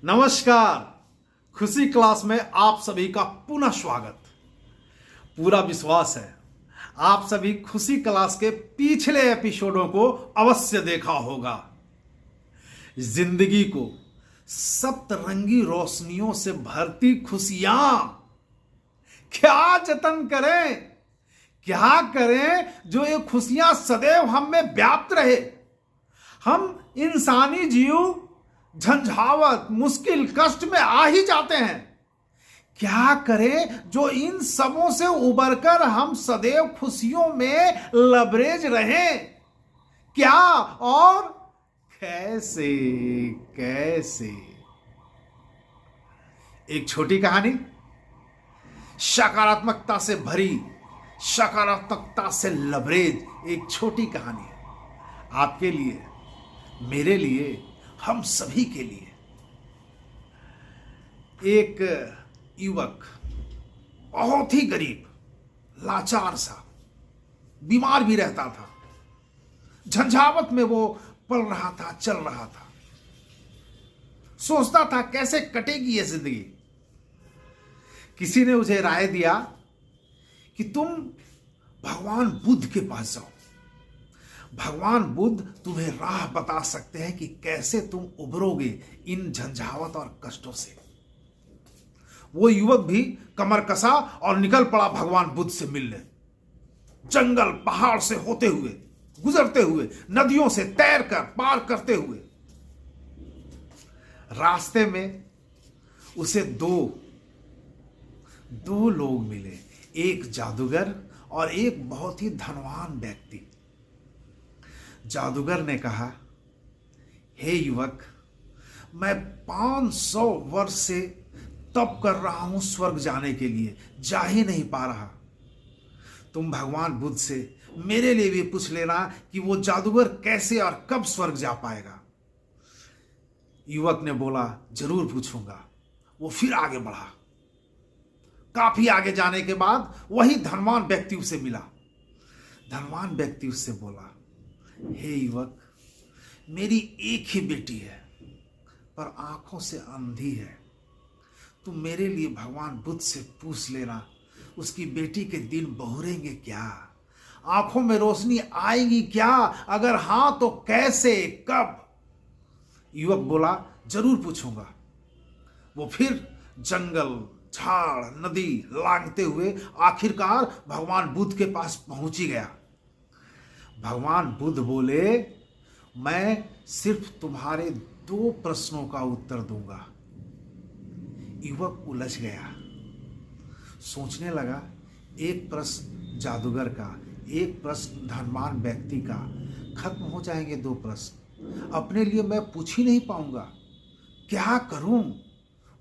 नमस्कार। खुशी क्लास में आप सभी का पुनः स्वागत। पूरा विश्वास है आप सभी खुशी क्लास के पिछले एपिसोडों को अवश्य देखा होगा। जिंदगी को सप्तरंगी रोशनियों से भरती खुशियां क्या जतन करें, क्या करें जो ये खुशियां सदैव हम में व्याप्त रहे। हम इंसानी जीव झंझावत मुश्किल कष्ट में आ ही जाते हैं। क्या करें जो इन सबों से उबरकर हम सदैव खुशियों में लबरेज रहें। क्या और कैसे कैसे। एक छोटी कहानी, सकारात्मकता से भरी, सकारात्मकता से लबरेज एक छोटी कहानी आपके लिए, मेरे लिए, हम सभी के लिए। एक युवक बहुत ही गरीब, लाचार सा, बीमार भी रहता था। झंझावत में वो पल रहा था, चल रहा था, सोचता था कैसे कटेगी ये जिंदगी। किसी ने उसे राय दिया कि तुम भगवान बुद्ध के पास जाओ। भगवान बुद्ध तुम्हें राह बता सकते हैं कि कैसे तुम उभरोगे इन झंझावत और कष्टों से। वो युवक भी कमर कसा और निकल पड़ा भगवान बुद्ध से मिलने। जंगल पहाड़ से होते हुए, गुजरते हुए, नदियों से तैरकर पार करते हुए। रास्ते में उसे दो लोग मिले, एक जादूगर और एक बहुत ही धनवान व्यक्ति। जादूगर ने कहा, हे युवक, मैं 500 वर्ष से तप कर रहा हूं स्वर्ग जाने के लिए, जा ही नहीं पा रहा। तुम भगवान बुद्ध से मेरे लिए भी पूछ लेना कि वो जादूगर कैसे और कब स्वर्ग जा पाएगा। युवक ने बोला, जरूर पूछूंगा। वो फिर आगे बढ़ा। काफी आगे जाने के बाद वही धनवान व्यक्ति उसे मिला। धनवान व्यक्ति उससे बोला, हे युवक, मेरी एक ही बेटी है पर आंखों से अंधी है। तुम मेरे लिए भगवान बुद्ध से पूछ लेना, उसकी बेटी के दिन बहुरेंगे क्या, आंखों में रोशनी आएगी क्या, अगर हां तो कैसे, कब। युवक बोला, जरूर पूछूंगा। वो फिर जंगल, झाड़, नदी लांघते हुए आखिरकार भगवान बुद्ध के पास पहुंच ही गया। भगवान बुद्ध बोले, मैं सिर्फ तुम्हारे 2 प्रश्नों का उत्तर दूंगा। युवक उलझ गया, सोचने लगा, एक प्रश्न जादूगर का, एक प्रश्न धनवान व्यक्ति का, खत्म हो जाएंगे 2 प्रश्न। अपने लिए मैं पूछ ही नहीं पाऊंगा, क्या करूं।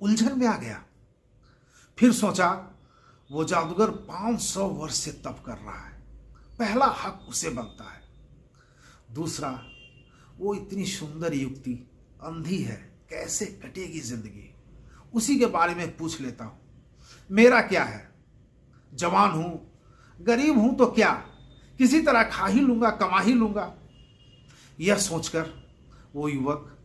उलझन में आ गया। फिर सोचा, वो जादूगर 500 वर्ष से तप कर रहा है, पहला हक उसे बनता है। दूसरा, वो इतनी सुंदर युवती अंधी है, कैसे कटेगी जिंदगी, उसी के बारे में पूछ लेता हूं। मेरा क्या है, जवान हूं, गरीब हूं तो क्या, किसी तरह खा ही लूंगा, कमा ही लूंगा। यह सोचकर वो युवक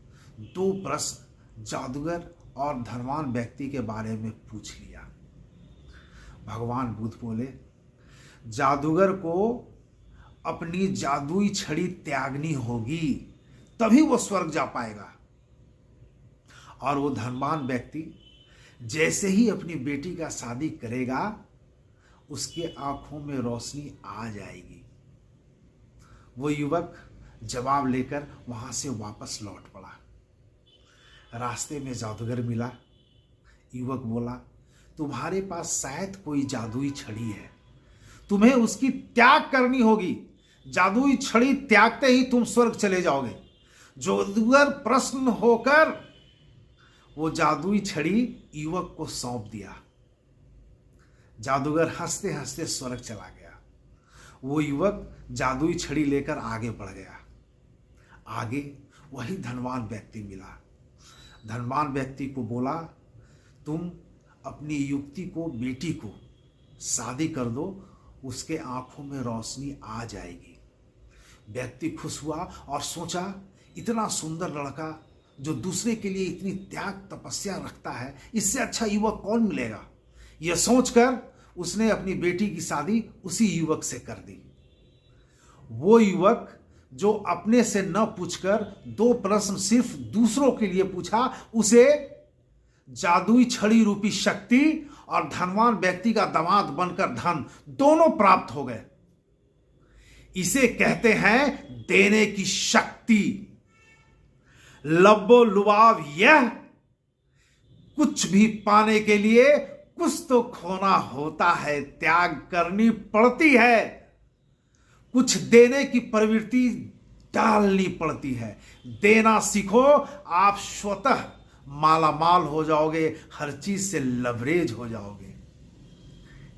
2 प्रश्न जादूगर और धनवान व्यक्ति के बारे में पूछ लिया। भगवान बुद्ध बोले, जादूगर को अपनी जादुई छड़ी त्यागनी होगी, तभी वो स्वर्ग जा पाएगा। और वो धनवान व्यक्ति जैसे ही अपनी बेटी का शादी करेगा, उसके आंखों में रोशनी आ जाएगी। वो युवक जवाब लेकर वहां से वापस लौट पड़ा। रास्ते में जादूगर मिला। युवक बोला, तुम्हारे पास शायद कोई जादुई छड़ी है, तुम्हें उसकी त्याग करनी होगी। जादुई छड़ी त्यागते ही तुम स्वर्ग चले जाओगे। जादूगर प्रसन्न होकर वो जादुई छड़ी युवक को सौंप दिया। जादूगर हंसते हंसते स्वर्ग चला गया। वो युवक जादुई छड़ी लेकर आगे बढ़ गया। आगे वही धनवान व्यक्ति मिला। धनवान व्यक्ति को बोला, तुम अपनी युवती को, बेटी को शादी कर दो, उसके आंखों में रोशनी आ जाएगी। व्यक्ति खुश हुआ और सोचा, इतना सुंदर लड़का जो दूसरे के लिए इतनी त्याग तपस्या रखता है, इससे अच्छा युवक कौन मिलेगा। यह सोचकर उसने अपनी बेटी की शादी उसी युवक से कर दी। वो युवक जो अपने से न पूछकर 2 प्रश्न सिर्फ दूसरों के लिए पूछा, उसे जादुई छड़ी रूपी शक्ति और धनवान व्यक्ति का दामाद बनकर धन दोनों प्राप्त हो गए। इसे कहते हैं देने की शक्ति। लब्बो लुभाव यह, कुछ भी पाने के लिए कुछ तो खोना होता है, त्याग करनी पड़ती है, कुछ देने की प्रवृत्ति डालनी पड़ती है। देना सीखो, आप स्वतः मालामाल हो जाओगे, हर चीज से लवरेज हो जाओगे।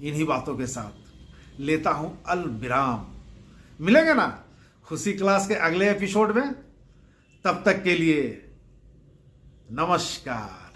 इन्हीं बातों के साथ लेता हूं अलविराम। मिलेंगे ना खुशी क्लास के अगले एपिसोड में। तब तक के लिए नमस्कार।